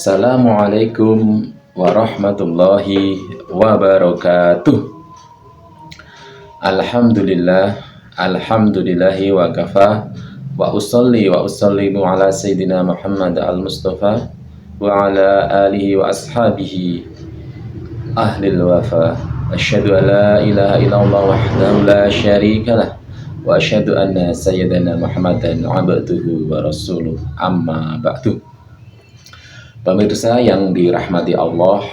Assalamualaikum warahmatullahi wabarakatuh. Alhamdulillah, alhamdulillahi wa kafa, wa usalli wa usallimu ala sayyidina Muhammad al-Mustafa wa ala alihi wa ashabihi ahlil wafa. Asyhadu an la ilaha illallah wahdahu la syarikalah wa asyhadu anna sayyidina Muhammadan abduhu wa rasuluh. Amma ba'du. Pemirsa yang dirahmati Allah,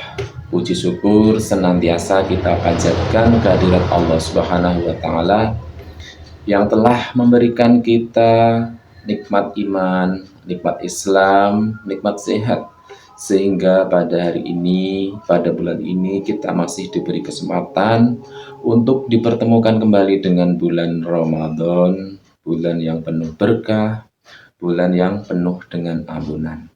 puji syukur senantiasa kita panjatkan kehadirat Allah Subhanahu wa Ta'ala yang telah memberikan kita nikmat iman, nikmat Islam, nikmat sehat, sehingga pada hari ini, pada bulan ini kita masih diberi kesempatan untuk dipertemukan kembali dengan bulan Ramadan, bulan yang penuh berkah, bulan yang penuh dengan ampunan.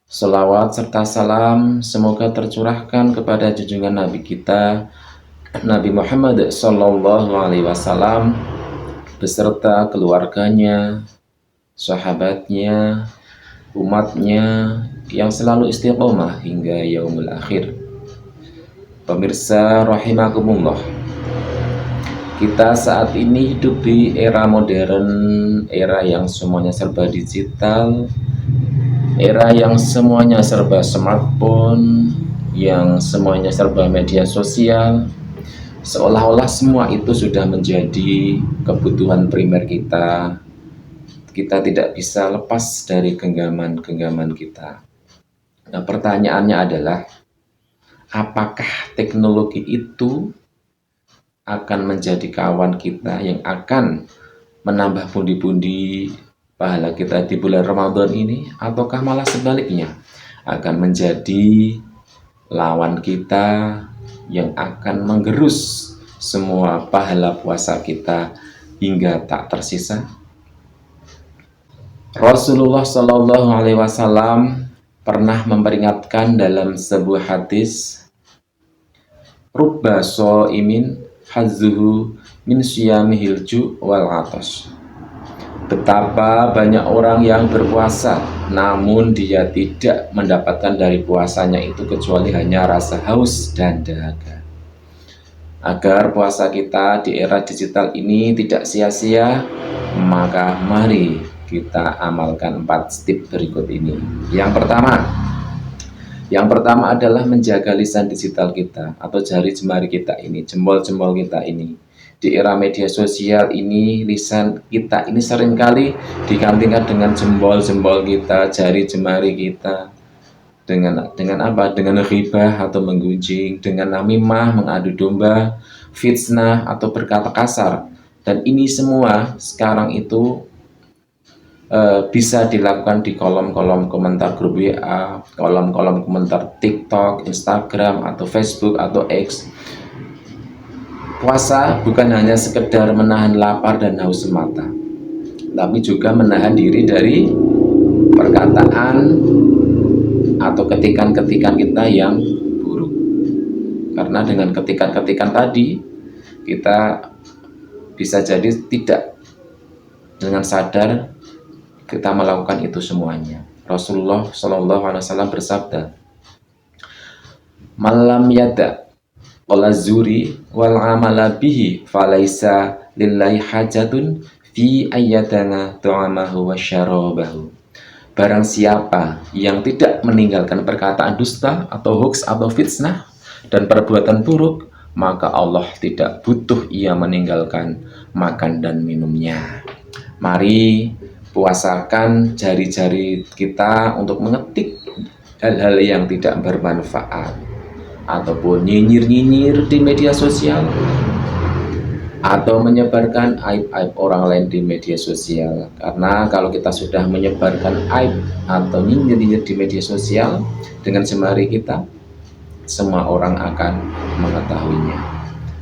Selawat serta salam semoga tercurahkan kepada junjungan Nabi kita Nabi Muhammad Sallallahu Alaihi Wasallam beserta keluarganya, sahabatnya, umatnya yang selalu istiqomah hingga yaumul akhir. Pemirsa rahimakumullah, kita saat ini hidup di era modern, era yang semuanya serba digital, era yang semuanya serba smartphone, yang semuanya serba media sosial. Seolah-olah semua itu sudah menjadi kebutuhan primer kita. Kita tidak bisa lepas dari genggaman-genggaman kita. Nah, pertanyaannya adalah, apakah teknologi itu akan menjadi kawan kita yang akan menambah pundi-pundi pahala kita di bulan Ramadan ini, ataukah malah sebaliknya akan menjadi lawan kita yang akan menggerus semua pahala puasa kita hingga tak tersisa? Rasulullah Shallallahu Alaihi Wasallam pernah memperingatkan dalam sebuah hadis, rubba shaimin hazzuhu min siyamihil ju' wal 'atash. Betapa banyak orang yang berpuasa, namun dia tidak mendapatkan dari puasanya itu kecuali hanya rasa haus dan dahaga. Agar puasa kita di era digital ini tidak sia-sia, maka mari kita amalkan 4 tips berikut ini. Yang pertama adalah menjaga lisan digital kita atau jari jemari kita ini, jempol-jempol kita ini. Di era media sosial ini, lisan kita ini seringkali digantikan dengan jempol-jempol kita, jari jemari kita. Dengan apa? Dengan ghibah atau menggunjing, dengan namimah, mengadu domba, fitnah atau berkata kasar. Dan ini semua sekarang itu bisa dilakukan di kolom-kolom komentar grup WA, kolom-kolom komentar TikTok, Instagram, atau Facebook, atau X. Puasa bukan hanya sekedar menahan lapar dan haus semata, tapi juga menahan diri dari perkataan atau ketikan-ketikan kita yang buruk. Karena dengan ketikan-ketikan tadi, kita bisa jadi tidak dengan sadar kita melakukan itu semuanya. Rasulullah Shallallahu Alaihi Wasallam bersabda, malam yada qala zuri wal amala bihi falaisa lillahi hajatun fi ayyadana tu'amahu wa syarabahu. Barang siapa yang tidak meninggalkan perkataan dusta atau hoax atau fitnah dan perbuatan buruk, maka Allah tidak butuh ia meninggalkan makan dan minumnya. Mari puasakan jari-jari kita untuk mengetik hal-hal yang tidak bermanfaat, ataupun nyinyir-nyinyir di media sosial, atau menyebarkan aib-aib orang lain di media sosial. Karena kalau kita sudah menyebarkan aib atau nyinyir-nyinyir di media sosial dengan jemari kita, semua orang akan mengetahuinya.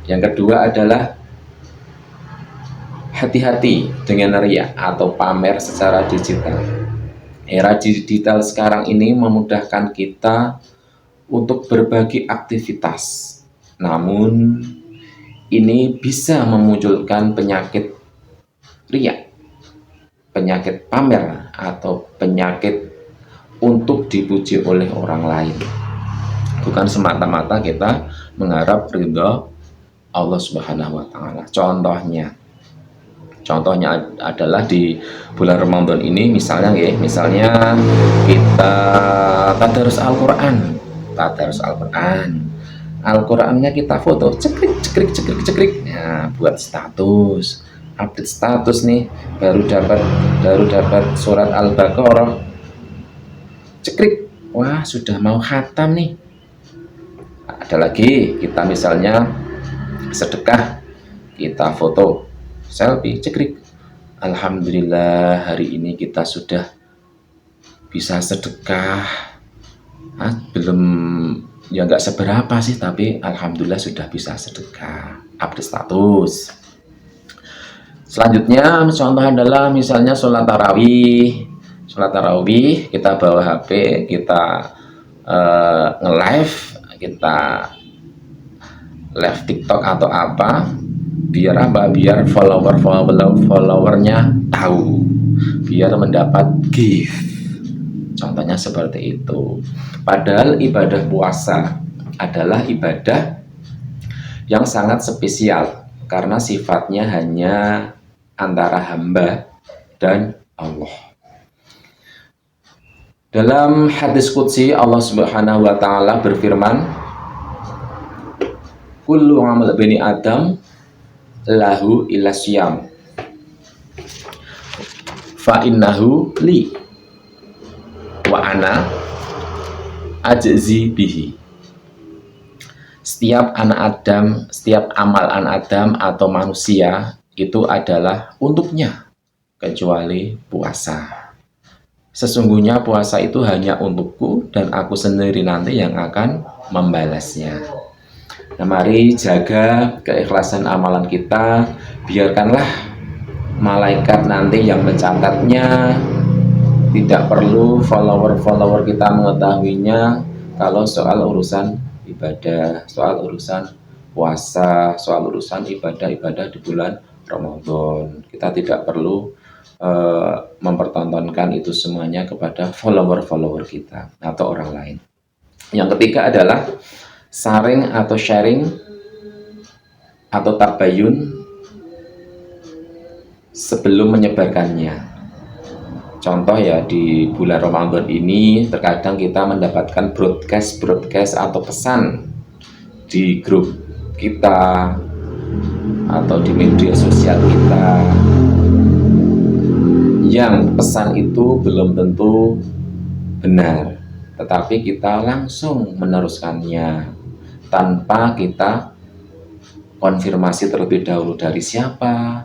Yang kedua adalah hati-hati dengan riya atau pamer secara digital. Era digital sekarang ini memudahkan kita untuk berbagi aktivitas, namun ini bisa memunculkan penyakit riya, penyakit pamer, atau penyakit untuk dipuji oleh orang lain, bukan semata-mata kita mengharap ridho Allah Subhanahu wa taala. Contohnya adalah di bulan Ramadan ini misalnya kita tadarus Al-Qur'an. Al-Qur'annya kita foto, cekrik. Nah, buat status, update status nih, baru dapat surat Al-Baqarah. Cekrik. Wah, sudah mau khatam nih. Ada lagi, kita misalnya sedekah, kita foto, selfie, cekrik. Alhamdulillah, hari ini kita sudah bisa sedekah. Belum, ya nggak seberapa sih, tapi alhamdulillah sudah bisa sedekah, update status. Selanjutnya contoh adalah misalnya sholat tarawih, kita bawa HP, kita nge-live, kita live TikTok atau apa, biar followernya tahu, biar mendapat gift. Contohnya seperti itu. Padahal ibadah puasa adalah ibadah yang sangat spesial karena sifatnya hanya antara hamba dan Allah. Dalam hadis qudsi Allah Subhanahu wa taala berfirman, kullu amal bani Adam lahu illa syiyam fa innahu li wa ana ajzi bihi. Setiap amal anak Adam atau manusia itu adalah untuknya kecuali puasa. Sesungguhnya puasa itu hanya untukku dan aku sendiri nanti yang akan membalasnya. Nah, mari jaga keikhlasan amalan kita, biarkanlah malaikat nanti yang mencatatnya. Tidak perlu follower kita mengetahuinya kalau soal urusan ibadah, soal urusan puasa, soal urusan ibadah-ibadah di bulan Ramadan. Kita tidak perlu mempertontonkan itu semuanya kepada follower kita atau orang lain. Yang ketiga adalah sharing atau tabayun sebelum menyebarkannya. Contoh ya, di bulan Ramadan ini terkadang kita mendapatkan broadcast atau pesan di grup kita atau di media sosial kita yang pesan itu belum tentu benar, tetapi kita langsung meneruskannya tanpa kita konfirmasi terlebih dahulu dari siapa,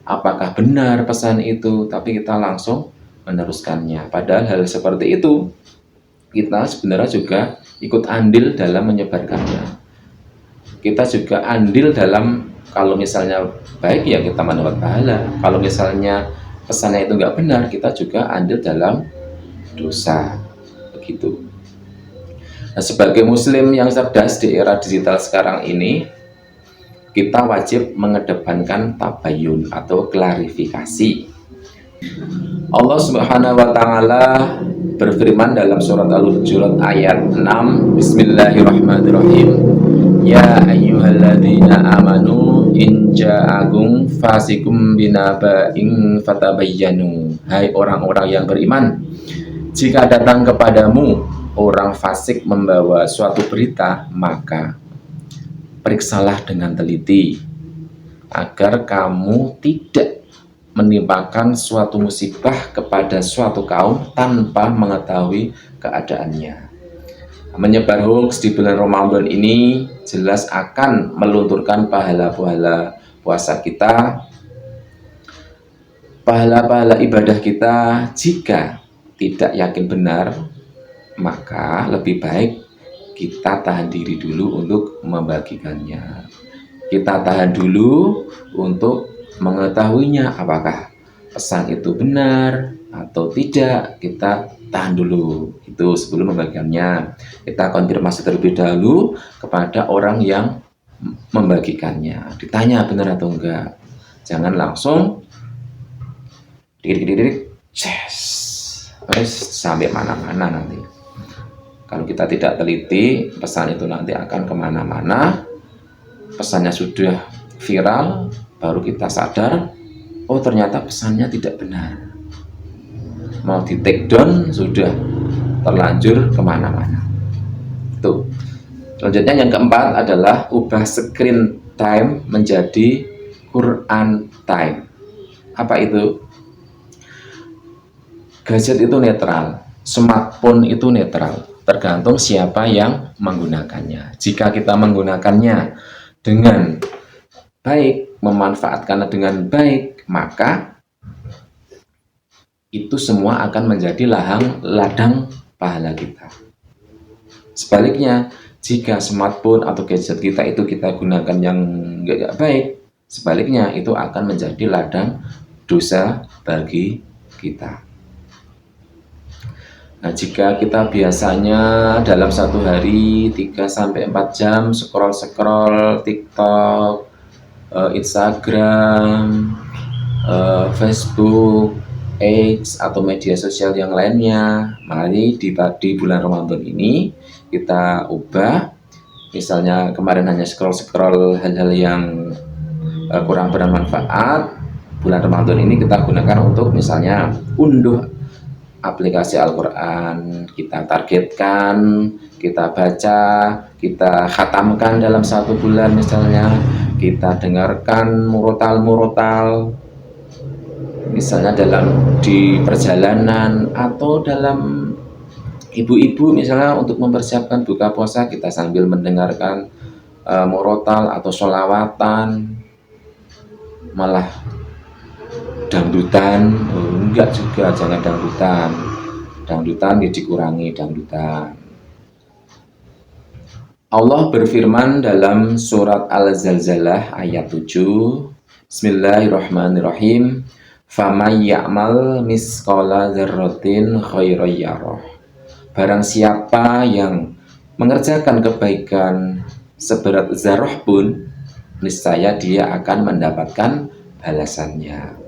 apakah benar pesan itu, tapi kita langsung meneruskannya. Padahal hal seperti itu kita sebenarnya juga ikut andil dalam menyebarkannya. Kita juga andil dalam, kalau misalnya baik ya kita mendapat pahala, kalau misalnya pesannya itu nggak benar, kita juga andil dalam dosa. Begitu. Nah, sebagai muslim yang cerdas di era digital sekarang ini, kita wajib mengedepankan tabayun atau klarifikasi. Allah Subhanahu wa taala berfirman dalam surat Al-Hujurat ayat 6, Bismillahirrahmanirrahim. Ya ayyuhalladzina amanu in ja'akum fasikum binaba'in fatabayyanu. Hai orang-orang yang beriman, jika datang kepadamu orang fasik membawa suatu berita, maka periksalah dengan teliti agar kamu tidak menimpakan suatu musibah kepada suatu kaum tanpa mengetahui keadaannya. Menyebar hoax di bulan Ramadan ini jelas akan melunturkan pahala-pahala puasa kita, pahala-pahala ibadah kita. Jika tidak yakin benar, maka lebih baik kita tahan diri dulu untuk membagikannya. Kita tahan dulu untuk mengetahuinya, apakah pesan itu benar atau tidak. Kita tahan dulu itu sebelum membagikannya. Kita konfirmasi terlebih dahulu kepada orang yang membagikannya, ditanya benar atau enggak. Jangan langsung sampai mana-mana nanti. Kalau kita tidak teliti, pesan itu nanti akan kemana-mana. Pesannya sudah viral, baru kita sadar, oh ternyata pesannya tidak benar. Mau di take down, sudah terlanjur kemana-mana. Tuh. Selanjutnya yang keempat adalah ubah screen time menjadi Quran time. Apa itu? Gadget itu netral, smartphone itu netral, tergantung siapa yang menggunakannya. Jika kita menggunakannya dengan baik, memanfaatkannya dengan baik, maka itu semua akan menjadi ladang pahala kita. Sebaliknya, jika smartphone atau gadget kita itu kita gunakan yang nggak baik, sebaliknya itu akan menjadi ladang dosa bagi kita. Nah, jika kita biasanya dalam satu hari 3-4 jam scroll TikTok, Instagram, Facebook, X atau media sosial yang lainnya, mari di bulan Ramadan ini kita ubah. Misalnya kemarin hanya scroll hal-hal yang kurang bermanfaat, bulan Ramadan ini kita gunakan untuk misalnya unduh aplikasi Al-Quran, kita targetkan, kita baca, kita khatamkan dalam satu bulan misalnya, kita dengarkan murotal, misalnya di perjalanan atau dalam ibu-ibu misalnya untuk mempersiapkan buka puasa, kita sambil mendengarkan murotal atau sholawatan, malah dangdutan, enggak juga, jangan dangdutan dikurangi dangdutan. Allah berfirman dalam surat Al-Zalzalah ayat 7, Bismillahirrahmanirrahim, faman ya'mal misqala dzarratin khairan yarah. Barang siapa yang mengerjakan kebaikan seberat zarah pun, niscaya dia akan mendapatkan balasannya.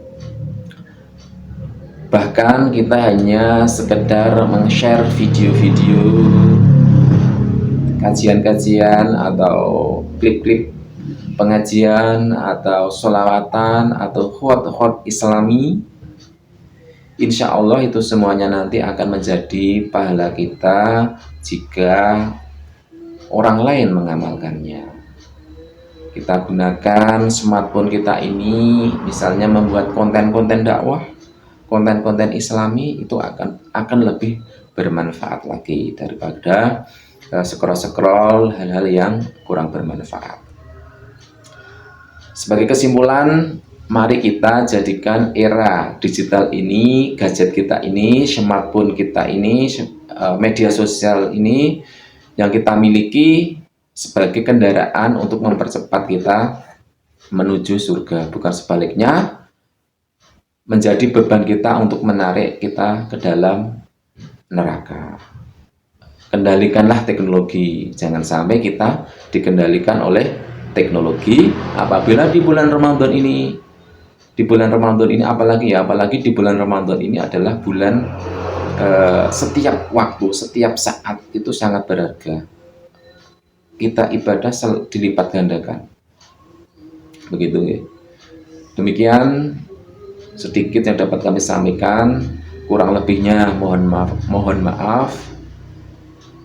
Bahkan kita hanya sekedar meng-share video-video kajian-kajian atau klip-klip pengajian atau sholawatan atau khot-khot islami, insya Allah itu semuanya nanti akan menjadi pahala kita jika orang lain mengamalkannya. Kita gunakan smartphone kita ini misalnya membuat konten-konten dakwah, konten-konten islami, itu akan lebih bermanfaat lagi daripada scroll hal-hal yang kurang bermanfaat. Sebagai kesimpulan, mari kita jadikan era digital ini, gadget kita ini, smartphone kita ini, media sosial ini yang kita miliki sebagai kendaraan untuk mempercepat kita menuju surga, bukan sebaliknya menjadi beban kita untuk menarik kita ke dalam neraka. Kendalikanlah teknologi, jangan sampai kita dikendalikan oleh teknologi. Apabila di bulan Ramadan ini, apalagi di bulan Ramadan ini adalah bulan setiap waktu, setiap saat itu sangat berharga. Kita ibadah dilipat gandakan. Begitu ya. Demikian sedikit yang dapat kami sampaikan, kurang lebihnya mohon maaf.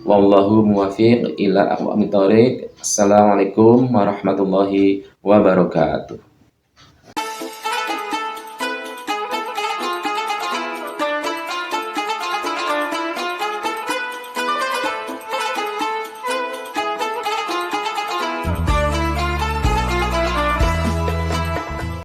Wallahu muwaffiq ila aqwamit thoriq. Assalamualaikum warahmatullahi wabarakatuh.